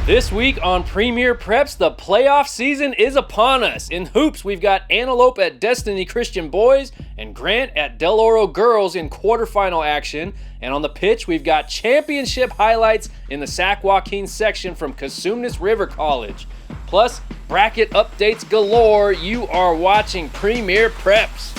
This week on Premier Preps, the playoff season is upon us. In hoops, we've got Antelope at Destiny Christian Boys and Grant at Del Oro Girls in quarterfinal action. And on the pitch, we've got championship highlights in the Sac-Joaquin Section from Cosumnes River College. Plus, bracket updates galore. You are watching Premier Preps.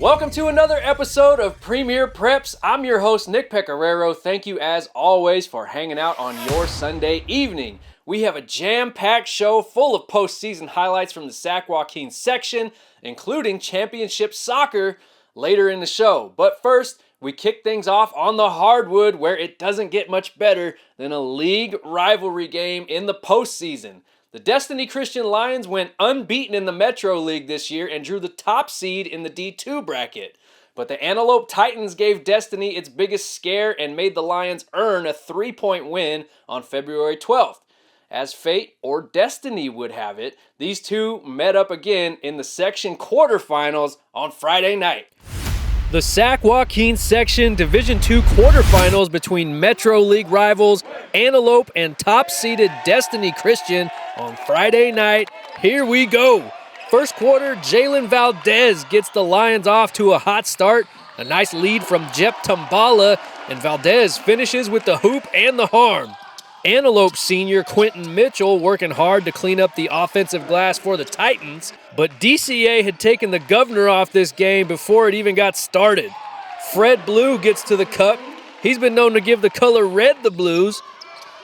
Welcome to another episode of Premier Preps. I'm your host, Nick Pecoraro. Thank you, as always, for hanging out on your Sunday evening. We have a jam-packed show full of postseason highlights from the Sac-Joaquin Section, including championship soccer later in the show. But first, we kick things off on the hardwood, where it doesn't get much better than a league rivalry game in the postseason. The Destiny Christian Lions went unbeaten in the Metro League this year and drew the top seed in the D2 bracket. But the Antelope Titans gave Destiny its biggest scare and made the Lions earn a 3-point win on February 12th. As fate or destiny would have it, these two met up again in the section quarterfinals on Friday night. The Sac-Joaquin Section Division II quarterfinals between Metro League rivals Antelope and top-seeded Destiny Christian on Friday night. Here we go. First quarter, Jalen Valdez gets the Lions off to a hot start. A nice lead from Jep Tambala, and Valdez finishes with the hoop and the harm. Antelope senior Quentin Mitchell working hard to clean up the offensive glass for the Titans, but DCA had taken the governor off this game before it even got started. Fred Blue gets to the cup. He's been known to give the color red the Blues.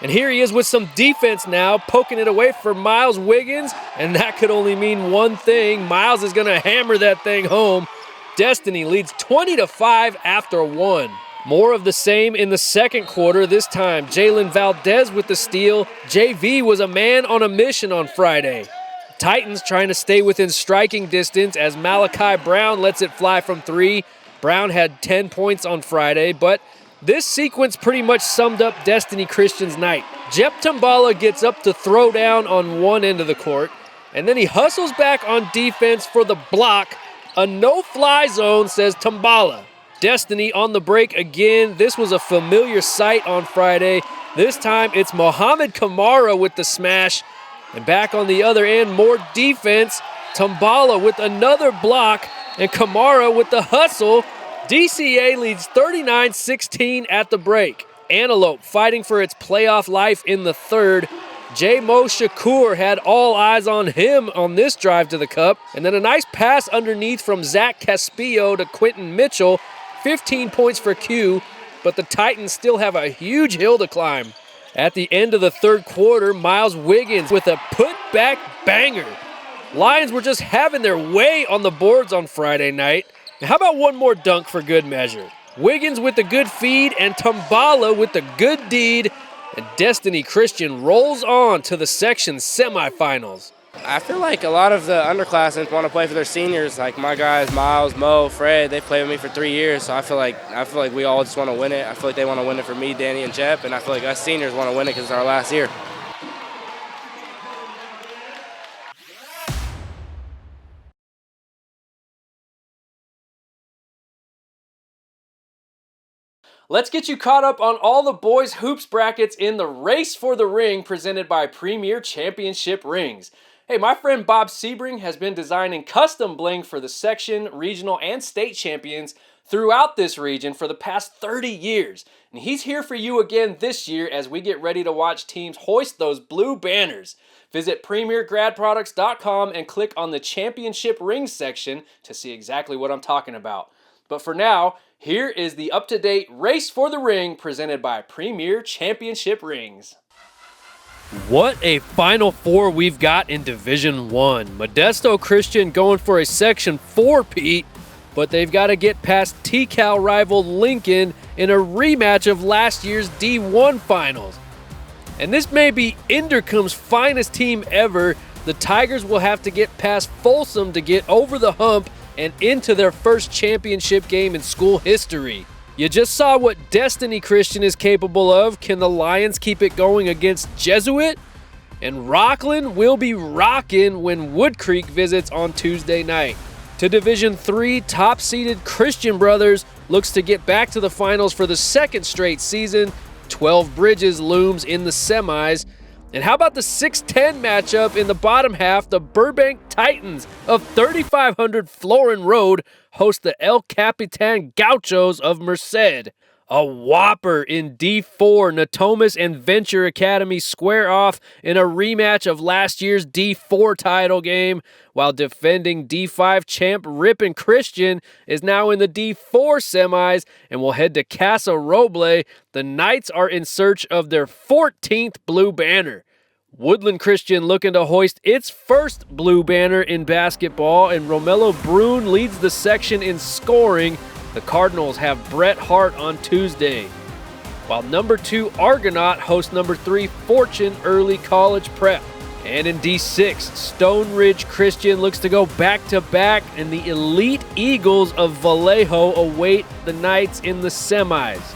And here he is with some defense now, poking it away for Miles Wiggins, and that could only mean one thing. Miles is going to hammer that thing home. Destiny leads 20-5 after one. More of the same in the second quarter. This time, Jalen Valdez with the steal. JV was a man on a mission on Friday. Titans trying to stay within striking distance as Malachi Brown lets it fly from three. Brown had 10 points on Friday, but this sequence pretty much summed up Destiny Christian's night. Jep Tambala gets up to throw down on one end of the court, and then he hustles back on defense for the block. A no-fly zone, says Tambala. Destiny on the break again. This was a familiar sight on Friday. This time it's Mohamed Kamara with the smash. And back on the other end, more defense. Tambala with another block, and Kamara with the hustle. DCA leads 39-16 at the break. Antelope fighting for its playoff life in the third. J-Mo Shakur had all eyes on him on this drive to the cup. And then a nice pass underneath from Zach Caspillo to Quentin Mitchell. 15 points for Q, but the Titans still have a huge hill to climb. At the end of the third quarter, Miles Wiggins with a put-back banger. Lions were just having their way on the boards on Friday night. How about one more dunk for good measure? Wiggins with the good feed and Tambala with the good deed. And Destiny Christian rolls on to the section semifinals. I feel like a lot of the underclassmen want to play for their seniors. Like my guys, Miles, Mo, Fred, they played with me for 3 years. So I feel like we all just want to win it. I feel like they want to win it for me, Danny, and Jep. And I feel like us seniors want to win it because it's our last year. Let's get you caught up on all the boys' hoops brackets in the Race for the Ring presented by Premier Championship Rings. Hey, my friend Bob Sebring has been designing custom bling for the section, regional, and state champions throughout this region for the past 30 years. And he's here for you again this year as we get ready to watch teams hoist those blue banners. Visit premiergradproducts.com and click on the Championship Rings section to see exactly what I'm talking about. But for now, here is the up-to-date Race for the Ring presented by Premier Championship Rings. What a Final Four we've got in Division 1. Modesto Christian going for a Section 4-peat, but they've got to get past T-Cal rival Lincoln in a rematch of last year's D1 finals. And this may be Inderkum's finest team ever. The Tigers will have to get past Folsom to get over the hump and into their first championship game in school history. You just saw what Destiny Christian is capable of. Can the Lions keep it going against Jesuit? And Rockland will be rocking when Wood Creek visits on Tuesday night. To Division III, top-seeded Christian Brothers looks to get back to the finals for the second straight season. 12 Bridges looms in the semis. And how about the 6-10 matchup in the bottom half? The Burbank Titans of 3500 Florin Road host the El Capitan Gauchos of Merced. A whopper in D4. Natomas and Venture Academy square off in a rematch of last year's D4 title game, while defending D5 champ Ripon Christian is now in the D4 semis and will head to Casa Roble. The Knights are in search of their 14th blue banner. Woodland Christian looking to hoist its first blue banner in basketball, and Romello Brune leads the section in scoring. The Cardinals have Bret Hart on Tuesday, while number 2 Argonaut hosts number 3 Fortune Early College Prep. And in D6, Stone Ridge Christian looks to go back-to-back, and the Elite Eagles of Vallejo await the Knights in the semis.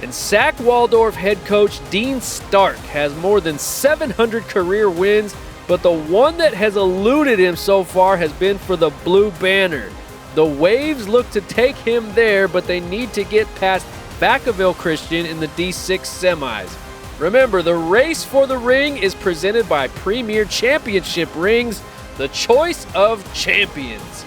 And Sac Waldorf head coach Dean Stark has more than 700 career wins, but the one that has eluded him so far has been for the blue banner. The Waves look to take him there, but they need to get past Vacaville Christian in the D6 semis. Remember, the race for the ring is presented by Premier Championship Rings, the choice of champions.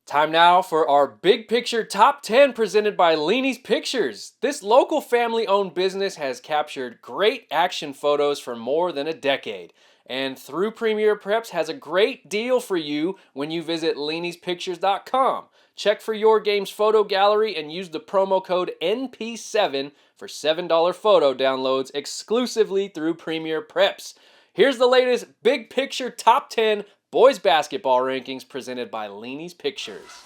Time now for our Big Picture Top 10 presented by LENIE'S Pictures. This local family-owned business has captured great action photos for more than a decade. And through Premier PREPS has a great deal for you when you visit LENIE'Spictures.com. Check for your game's photo gallery and use the promo code NP7 for $7 photo downloads exclusively through Premier PREPS. Here's the latest Big Picture Top 10 boys basketball rankings presented by LENI'S Pictures.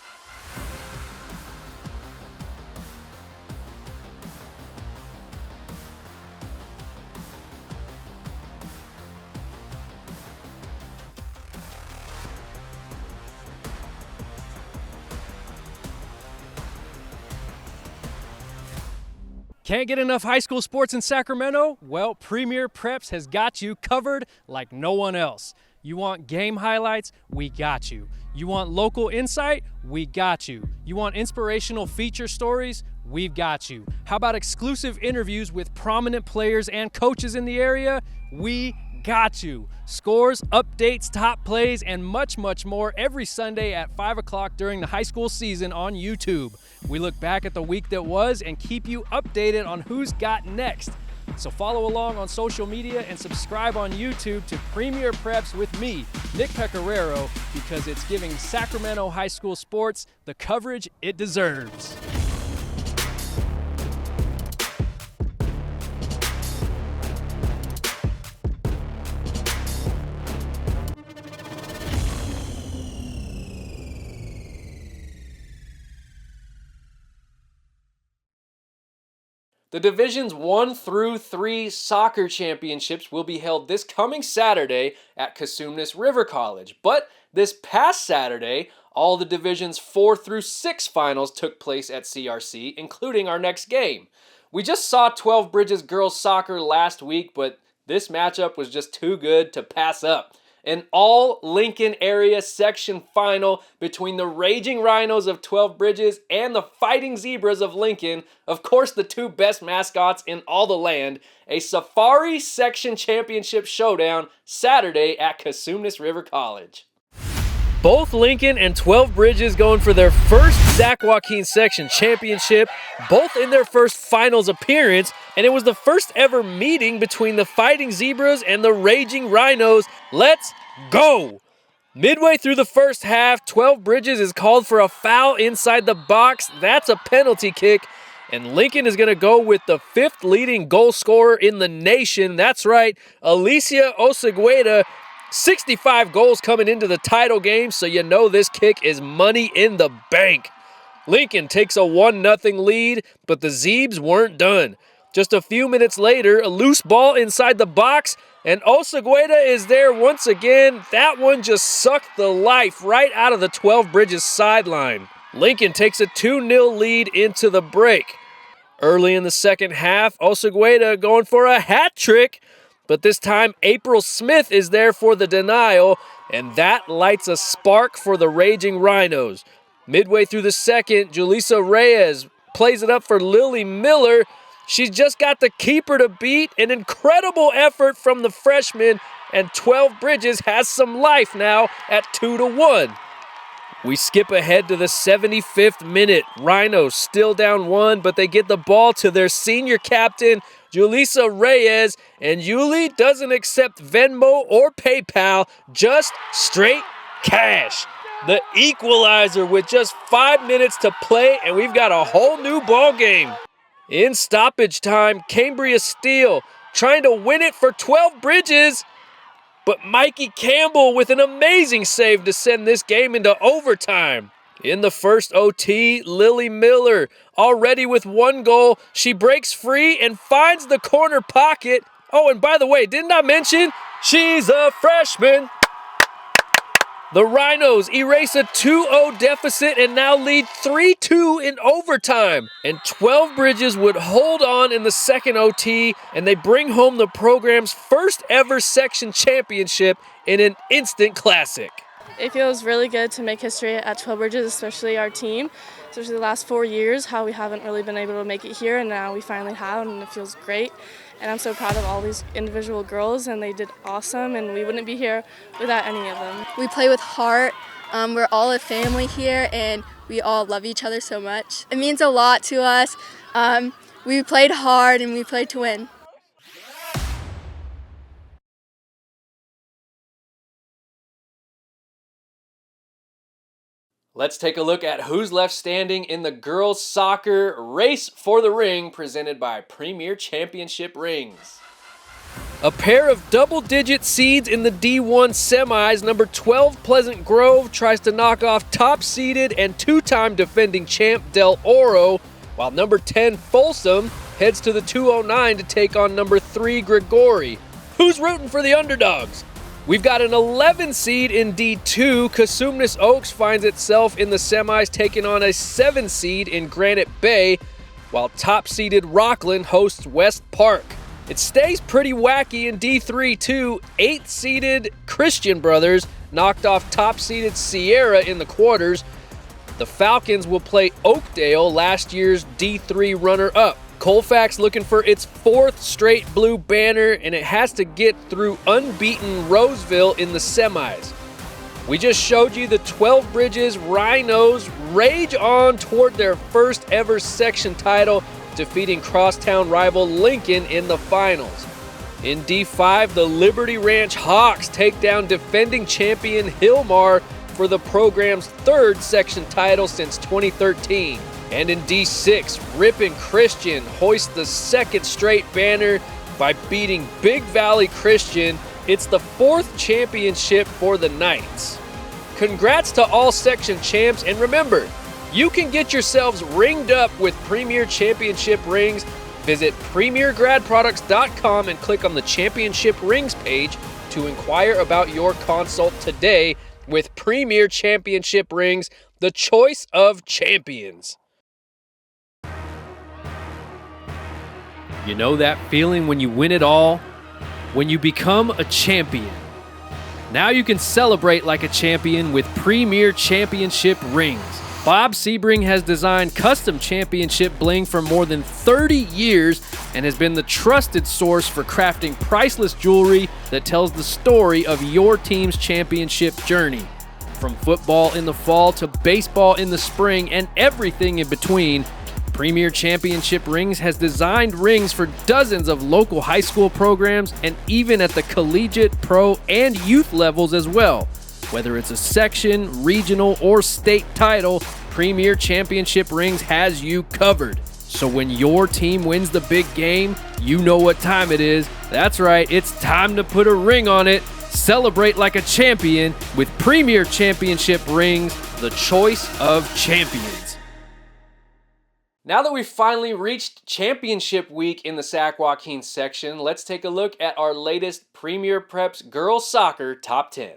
Can't get enough high school sports in Sacramento? Well, Premier PREPS has got you covered like no one else. You want game highlights? We got you. You want local insight? We got you. You want inspirational feature stories? We've got you. How about exclusive interviews with prominent players and coaches in the area? We got you. Scores, updates, top plays, and much, much more every Sunday at 5 o'clock during the high school season on YouTube. We look back at the week that was and keep you updated on who's got next. So follow along on social media and subscribe on YouTube to Premier PREPS with me, Nick Pecoraro, because it's giving Sacramento high school sports the coverage it deserves. The Divisions 1 through 3 soccer championships will be held this coming Saturday at Cosumnes River College. But this past Saturday, all the Divisions 4 through 6 finals took place at CRC, including our next game. We just saw 12 Bridges girls soccer last week, but this matchup was just too good to pass up. An all-Lincoln area section final between the Raging Rhinos of 12 Bridges and the Fighting Zebras of Lincoln, of course the two best mascots in all the land, a Safari section championship showdown Saturday at Cosumnes River College. Both Lincoln and 12 Bridges going for their first Sac-Joaquin Section championship, both in their first finals appearance, and it was the first ever meeting between the Fighting Zebras and the Raging Rhinos. Let's go! Midway through the first half, 12 Bridges is called for a foul inside the box. That's a penalty kick, and Lincoln is going to go with the 5th leading goal scorer in the nation. That's right, Alicia Osegueda. 65 goals coming into the title game, so you know this kick is money in the bank. Lincoln takes a 1-0 lead, but the Zeebs weren't done. Just a few minutes later, a loose ball inside the box, and Osegueda is there once again. That one just sucked the life right out of the 12 Bridges sideline. Lincoln takes a 2-0 lead into the break. Early in the second half, Osegueda going for a hat trick, but this time April Smith is there for the denial, and that lights a spark for the Raging Rhinos. Midway through the second, Julissa Reyes plays it up for Lily Miller. She's just got the keeper to beat. An incredible effort from the freshman, and 12 Bridges has some life now at 2-1. We skip ahead to the 75th minute. Rhinos still down 1, but they get the ball to their senior captain, Julissa Reyes, and Yuli doesn't accept Venmo or PayPal, just straight cash. The equalizer with just 5 minutes to play, and we've got a whole new ball game. In stoppage time, Cambria Steele trying to win it for 12 Bridges, but Mikey Campbell with an amazing save to send this game into overtime. In the first OT, Lily Miller already with 1 goal. She breaks free and finds the corner pocket. Oh, and by the way, didn't I mention she's a freshman? The Rhinos erase a 2-0 deficit and now lead 3-2 in overtime. And 12 Bridges would hold on in the second OT, and they bring home the program's first ever section championship in an instant classic. It feels really good to make history at 12 Bridges, especially our team, especially the last 4 years, how we haven't really been able to make it here, and now we finally have, and it feels great. And I'm so proud of all these individual girls, and they did awesome, and we wouldn't be here without any of them. We play with heart. We're all a family here, and we all love each other so much. It means a lot to us. We played hard, and we played to win. Let's take a look at who's left standing in the girls' soccer race for the ring presented by Premier Championship Rings. A pair of double-digit seeds in the D1 semis. Number 12 Pleasant Grove tries to knock off top-seeded and 2-time defending champ Del Oro, while number 10 Folsom heads to the 209 to take on number 3 Grigori. Who's rooting for the underdogs? We've got an 11 seed in D2. Cosumnes Oaks finds itself in the semis taking on a 7 seed in Granite Bay, while top-seeded Rockland hosts West Park. It stays pretty wacky in D3 too. 8-seeded Christian Brothers knocked off top-seeded Sierra in the quarters. The Falcons will play Oakdale, last year's D3 runner-up. Colfax looking for its 4th straight blue banner, and it has to get through unbeaten Roseville in the semis. We just showed you the 12 Bridges Rhinos rage on toward their first ever section title, defeating crosstown rival Lincoln in the finals. In D5, the Liberty Ranch Hawks take down defending champion Hillmar for the program's 3rd section title since 2013. And in D6, Ripon Christian hoists the 2nd straight banner by beating Big Valley Christian. It's the 4th championship for the Knights. Congrats to all section champs, and remember, you can get yourselves ringed up with Premier Championship Rings. Visit premiergradproducts.com and click on the Championship Rings page to inquire about your consult today with Premier Championship Rings, the choice of champions. You know that feeling when you win it all? When you become a champion. Now you can celebrate like a champion with Premier Championship Rings. Bob Sebring has designed custom championship bling for more than 30 years and has been the trusted source for crafting priceless jewelry that tells the story of your team's championship journey. From football in the fall to baseball in the spring and everything in between, Premier Championship Rings has designed rings for dozens of local high school programs and even at the collegiate, pro, and youth levels as well. Whether it's a section, regional, or state title, Premier Championship Rings has you covered. So when your team wins the big game, you know what time it is. That's right, it's time to put a ring on it. Celebrate like a champion with Premier Championship Rings, the choice of champions. Now that we've finally reached championship week in the Sac-Joaquin section, let's take a look at our latest Premier Preps Girls Soccer Top 10.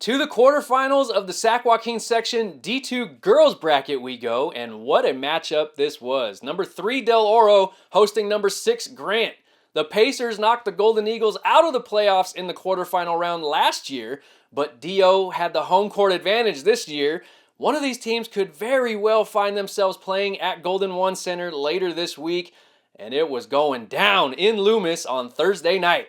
To the quarterfinals of the Sac-Joaquin Section D2 girls bracket we go, and what a matchup this was. Number 3 Del Oro hosting number 6 Grant. The Pacers knocked the Golden Eagles out of the playoffs in the quarterfinal round last year, but DO had the home court advantage this year. One of these teams could very well find themselves playing at Golden One Center later this week, and it was going down in Loomis on Thursday night.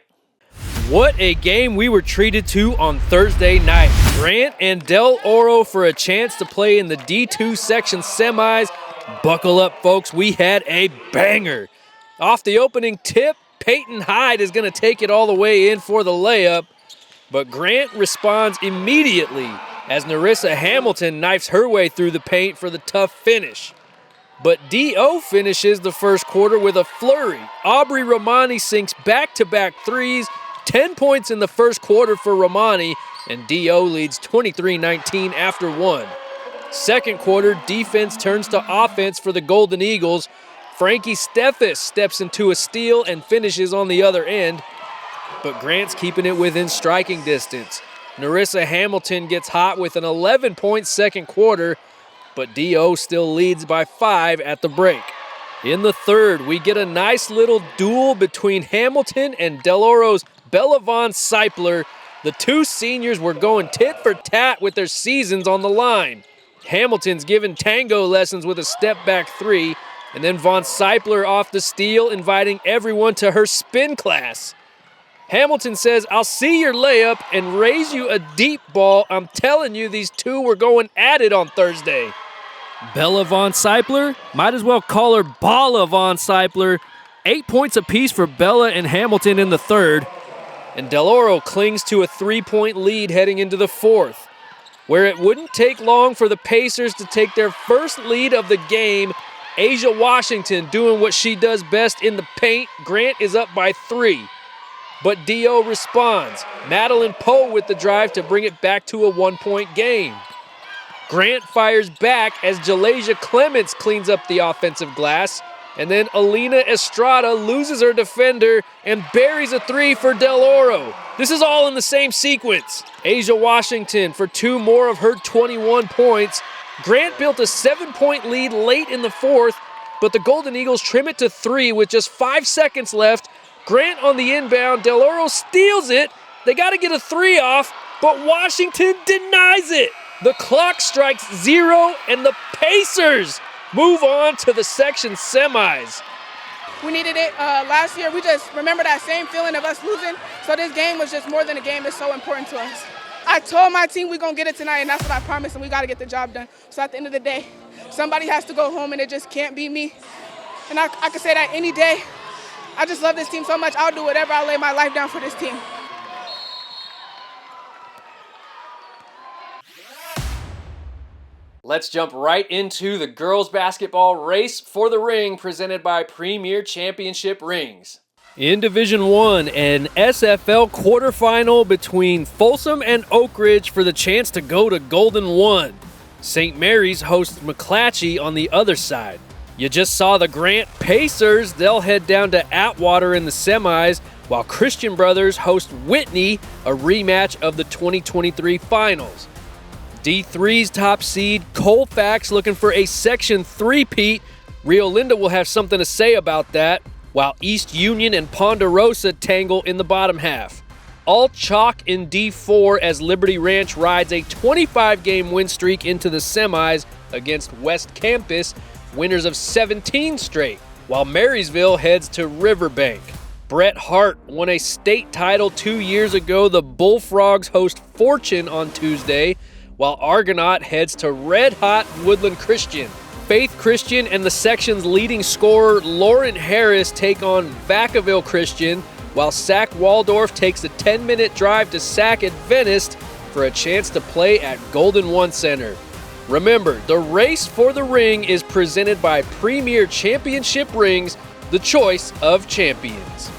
What a game we were treated to on Thursday night. Grant and Del Oro for a chance to play in the D2 section semis. Buckle up, folks. We had a banger. Off the opening tip, Peyton Hyde is going to take it all the way in for the layup, but Grant responds immediately as Narissa Hamilton knifes her way through the paint for the tough finish. But D.O. finishes the first quarter with a flurry. Aubrey Romani sinks back-to-back threes, 10 points in the first quarter for Romani, and D.O. leads 23-19 after one. Second quarter, defense turns to offense for the Golden Eagles. Frankie Steffes steps into a steal and finishes on the other end, but Grant's keeping it within striking distance. Narissa Hamilton gets hot with an 11-point second quarter, but D.O. still leads by 5 at the break. In the third, we get a nice little duel between Hamilton and Del Oro's Bella Von Seipler. The two seniors were going tit for tat with their seasons on the line. Hamilton's given tango lessons with a step-back three, and then Von Seipler off the steal, inviting everyone to her spin class. Hamilton says, "I'll see your layup and raise you a deep ball. I'm telling you, these two were going at it on Thursday." Bella Von Seipler, might as well call her Balla Von Seipler. 8 points apiece for Bella and Hamilton in the third. And Del Oro clings to a 3-point lead heading into the fourth, where it wouldn't take long for the Pacers to take their first lead of the game. Asia Washington doing what she does best in the paint. Grant is up by 3. But D.O. responds. Madeline Poe with the drive to bring it back to a 1-point game. Grant fires back as Jalasia Clements cleans up the offensive glass. And then Alina Estrada loses her defender and buries a 3 for Del Oro. This is all in the same sequence. Asia Washington for 2 more of her 21 points. Grant built a 7-point lead late in the fourth, but the Golden Eagles trim it to 3 with just 5 seconds left. Grant on the inbound. Del Oro steals it. They got to get a 3 off, but Washington denies it. The clock strikes 0, and the Pacers move on to the section semis. We needed it last year. We just remember that same feeling of us losing. So this game was just more than a game. It's so important to us. I told my team we're going to get it tonight, and that's what I promised, and we got to get the job done. So at the end of the day, somebody has to go home, and it just can't be me. And I can say that any day. I just love this team so much. I'll do whatever. I'll lay my life down for this team. Let's jump right into the girls basketball race for the ring presented by Premier Championship Rings. In Division 1, an SFL quarterfinal between Folsom and Oak Ridge for the chance to go to Golden One. St. Mary's hosts McClatchy on the other side. You just saw the Grant Pacers. They'll head down to Atwater in the semis, while Christian Brothers host Whitney, a rematch of the 2023 finals. D3's top seed, Colfax, looking for a Section 3-peat. Rio Linda will have something to say about that, while East Union and Ponderosa tangle in the bottom half. All chalk in D4 as Liberty Ranch rides a 25-game win streak into the semis against West Campus, winners of 17 straight, while Marysville heads to Riverbank. Bret Hart won a state title 2 years ago. The Bullfrogs host Fortune on Tuesday, while Argonaut heads to red-hot Woodland Christian. Faith Christian and the section's leading scorer Lauren Harris take on Vacaville Christian, while Sac Waldorf takes a 10-minute drive to Sac Adventist for a chance to play at Golden One Center. Remember, the race for the ring is presented by Premier Championship Rings, the choice of champions.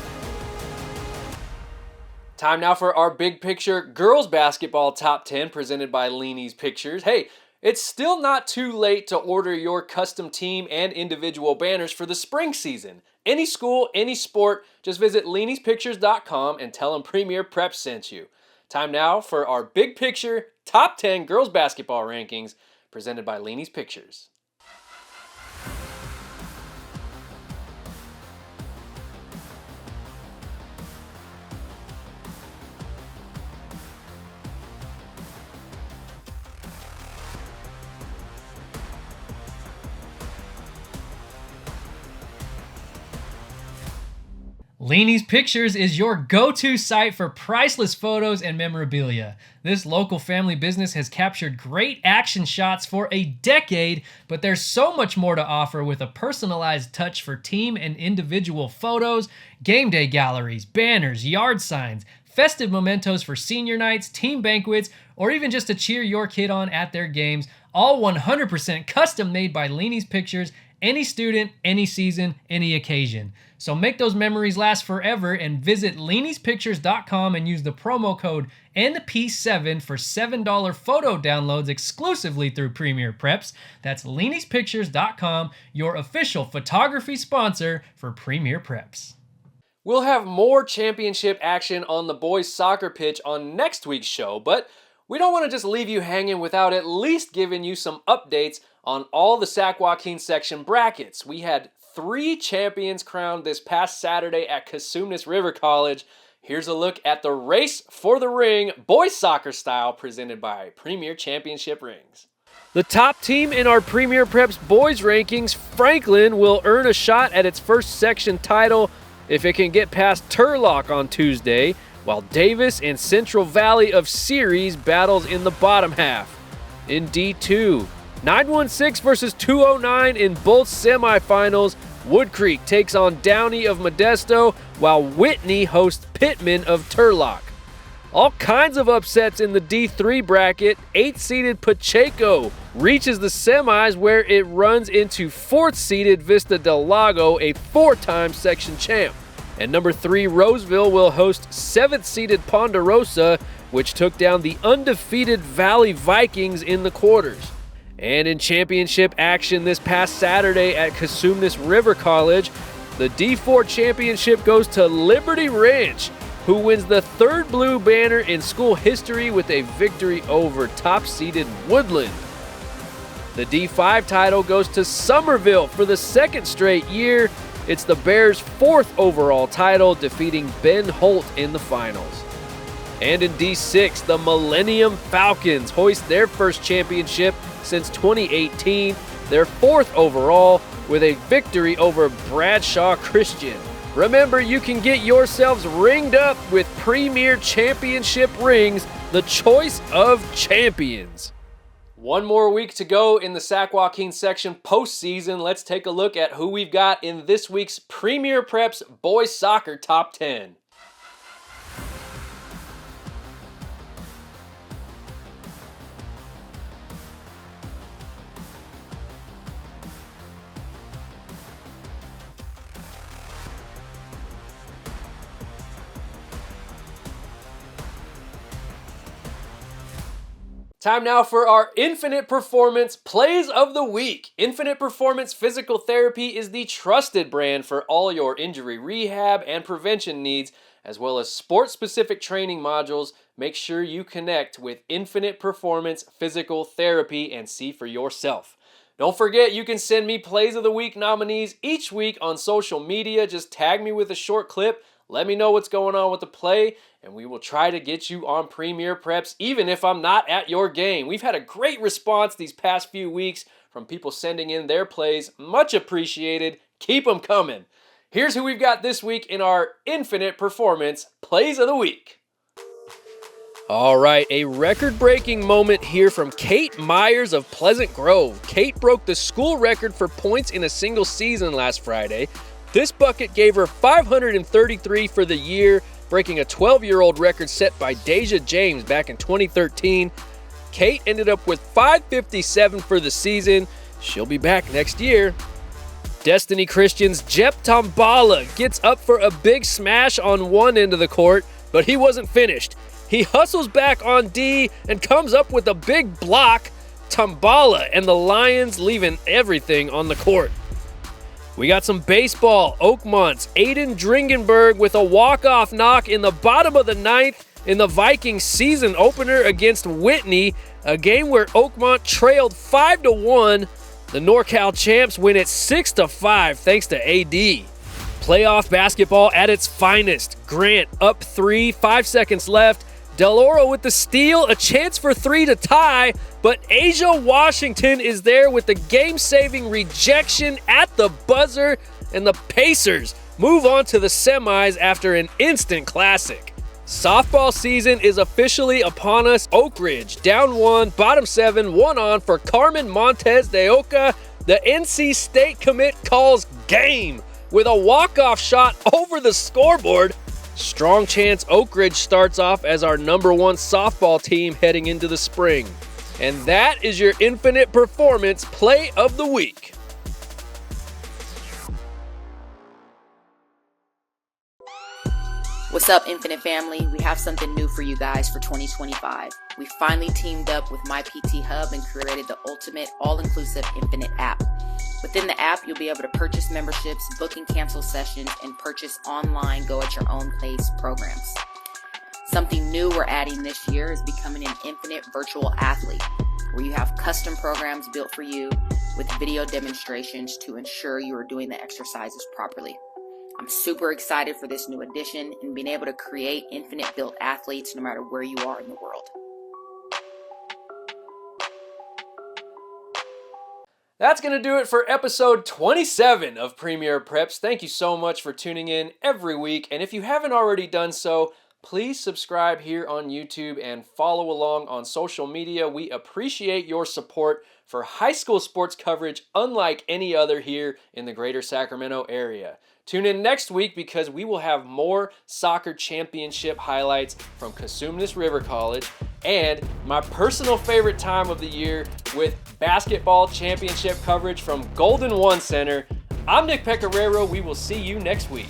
Time now for our big picture girls basketball top 10 presented by LENIE'S Pictures. Hey, it's still not too late to order your custom team and individual banners for the spring season. Any school, any sport, just visit LENIE'Spictures.com and tell them Premier PREPS sent you. Time now for our big picture top 10 girls basketball rankings presented by LENIE'S Pictures. LENI'S Pictures is your go-to site for priceless photos and memorabilia. This local family business has captured great action shots for a decade, but there's so much more to offer with a personalized touch for team and individual photos, game day galleries, banners, yard signs, festive mementos for senior nights, team banquets, or even just to cheer your kid on at their games, all 100% custom made by LENI'S Pictures, any student, any season, any occasion. So make those memories last forever and visit LENI'Spictures.com and use the promo code NP7 for $7 photo downloads exclusively through Premier PREPS. That's LENI'Spictures.com, your official photography sponsor for Premier PREPS. We'll have more championship action on the boys' soccer pitch on next week's show, but we don't want to just leave you hanging without at least giving you some updates on all the Sac-Joaquin Section brackets. We had 3 champions crowned this past Saturday at Cosumnes River College. Here's a look at the race for the ring, boys soccer style, presented by Premier Championship Rings. The top team in our Premier PREPS boys rankings, Franklin, will earn a shot at its first section title if it can get past Turlock on Tuesday, while Davis and Central Valley of Ceres battles in the bottom half. In D2, 916 versus 209 in both semifinals. Wood Creek takes on Downey of Modesto, while Whitney hosts Pittman of Turlock. All kinds of upsets in the D3 bracket. 8th-seeded Pacheco reaches the semis where it runs into 4th-seeded Vista del Lago, a 4-time section champ. And number 3 Roseville will host 7th-seeded Ponderosa, which took down the undefeated Valley Vikings in the quarters. And in championship action this past Saturday at Cosumnes River College, the D4 championship goes to Liberty Ranch, who wins the 3rd blue banner in school history with a victory over top-seeded Woodland. The D5 title goes to Somerville for the 2nd straight year. It's the Bears' 4th overall title, defeating Ben Holt in the finals. And in D6, the Millennium Falcons hoist their first championship since 2018, their 4th overall, with a victory over Bradshaw Christian. Remember, you can get yourselves ringed up with Premier Championship Rings, the choice of champions. One more week to go in the Sac-Joaquin Section postseason. Let's take a look at who we've got in this week's Premier PREPS Boys Soccer Top 10. Time now for our Infinite Performance Plays of the Week. Infinite Performance Physical Therapy is the trusted brand for all your injury rehab and prevention needs, as well as sport-specific training modules. Make sure you connect with Infinite Performance Physical Therapy and see for yourself. Don't forget, you can send me Plays of the Week nominees each week on social media. Just tag me with a short clip. Let me know what's going on with the play, and we will try to get you on Premier PREPS even if I'm not at your game. We've had a great response these past few weeks from people sending in their plays. Much appreciated. Keep them coming. Here's who we've got this week in our Infinite Performance Plays of the Week. All right, a record-breaking moment here from Kate Myers of Pleasant Grove. Kate broke the school record for points in a single season last Friday. This bucket gave her 533 for the year. breaking a 12-year-old record set by Deja James back in 2013. Kate ended up with 557 for the season. She'll be back next year. Destiny Christian's Jep Tambala gets up for a big smash on one end of the court, but he wasn't finished. He hustles back on D and comes up with a big block. Tambala and the Lions leaving everything on the court. We got some baseball. Oakmont's Aiden Dringenberg with a walk-off knock in the bottom of the ninth in the Vikings season opener against Whitney, a game where Oakmont trailed 5-1. The NorCal champs win it 6-5 thanks to AD. Playoff basketball at its finest. Grant up 3, 5 seconds left. Del Oro with the steal, a chance for 3 to tie, but Asia Washington is there with the game-saving rejection at the buzzer, and the Pacers move on to the semis after an instant classic. Softball season is officially upon us. Oak Ridge down 1, bottom 7, 1 on for Carmen Montez de Oca. The NC State commit calls game with a walk-off shot over the scoreboard. Strong chance Oak Ridge starts off as our #1 softball team heading into the spring. And that is your Infinite Performance Play of the Week. What's up, Infinite family? We have something new for you guys for 2025. We finally teamed up with My PT Hub and created the ultimate all-inclusive Infinite app. Within the app, you'll be able to purchase memberships, book and cancel sessions, and purchase online go-at-your-own-pace programs. Something new we're adding this year is becoming an Infinite Virtual Athlete, where you have custom programs built for you with video demonstrations to ensure you are doing the exercises properly. I'm super excited for this new addition and being able to create Infinite built athletes no matter where you are in the world. That's going to do it for episode 27 of Premier Preps. Thank you so much for tuning in every week. And if you haven't already done so, please subscribe here on YouTube and follow along on social media. We appreciate your support for high school sports coverage unlike any other here in the greater Sacramento area. Tune in next week because we will have more soccer championship highlights from Cosumnes River College and my personal favorite time of the year with basketball championship coverage from Golden One Center. I'm Nick Pecoraro. We will see you next week.